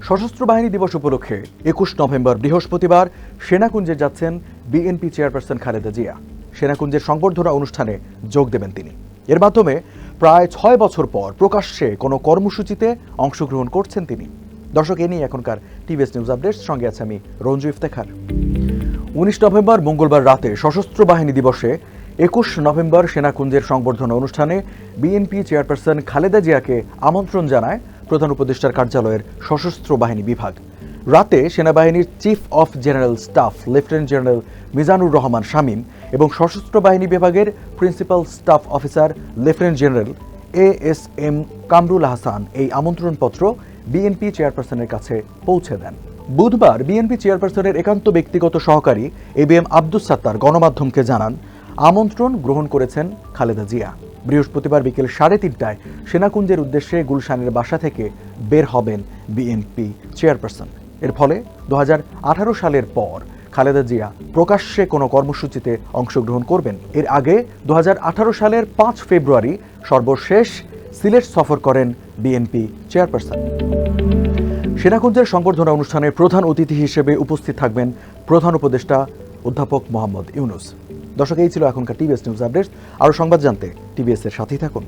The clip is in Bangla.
সশস্ত্র বাহিনী দিবস উপলক্ষে ২১ নভেম্বর বৃহস্পতিবার সেনাকুঞ্জে যাচ্ছেন বিএনপি চেয়ারপারসন খালেদা জিয়া। সেনাকুঞ্জের সংবর্ধনা অনুষ্ঠানে যোগ দেবেন তিনি। এর মাধ্যমে প্রায় ৬ বছর পর প্রকাশ্যে কোনো কর্মসূচিতে অংশগ্রহণ করছেন তিনি। দর্শক, এ নিয়ে এখনকার টিভিএস নিউজ আপডেটস, সঙ্গে আছে আমি রঞ্জু ইফতেখার। ১৯ নভেম্বর মঙ্গলবার রাতে সশস্ত্র বাহিনী দিবসে ২১ নভেম্বর সেনাকুঞ্জের সংবর্ধনা অনুষ্ঠানে বিএনপি চেয়ারপারসন খালেদা জিয়াকে আমন্ত্রণ জানায় প্রধান উপদেষ্টার কার্যালয়ের সশস্ত্র বাহিনী বিভাগ। রাতে সেনাবাহিনীর chief of general staff lieutenant general Mizanur Rahman Shamim এবং সশস্ত্র বাহিনী বিভাগের principal staff officer lieutenant general ASM Kamrul Hasan এই আমন্ত্রণপত্র বিএনপি চেয়ারপারসনের কাছে পৌঁছে দেন। বুধবার বিএনপি চেয়ারপারসনের একান্ত ব্যক্তিগত সহকারী ABM আব্দুস সাত্তার গণমাধ্যমকে জানান, আমন্ত্রণ গ্রহণ করেছেন খালেদা জিয়া। বৃহস্পতিবার বিকেল 3:30টায় সেনাকুঞ্জের উদ্দেশ্যে গুলশানের বাসা থেকে বের হবেন বিএনপি চেয়ারপারসন। এর ফলে 2018 সালের পর খালেদা জিয়া প্রকাশ্যে কোনো কর্মসূচিতে অংশগ্রহণ করবেন। এর আগে 2018 সালের 5 ফেব্রুয়ারি সর্বশেষ সিলেট সফর করেন বিএনপি চেয়ারপারসন। সেনাকুঞ্জের সংবর্ধনা অনুষ্ঠানে প্রধান অতিথি হিসেবে উপস্থিত থাকবেন প্রধান উপদেষ্টা অধ্যাপক মোহাম্মদ ইউনুস। দর্শক, এই ছিল এখনকার টিভিএস নিউজ আপডেটস। আরও সংবাদ জানতে টিভিএস এর সাথেই থাকুন।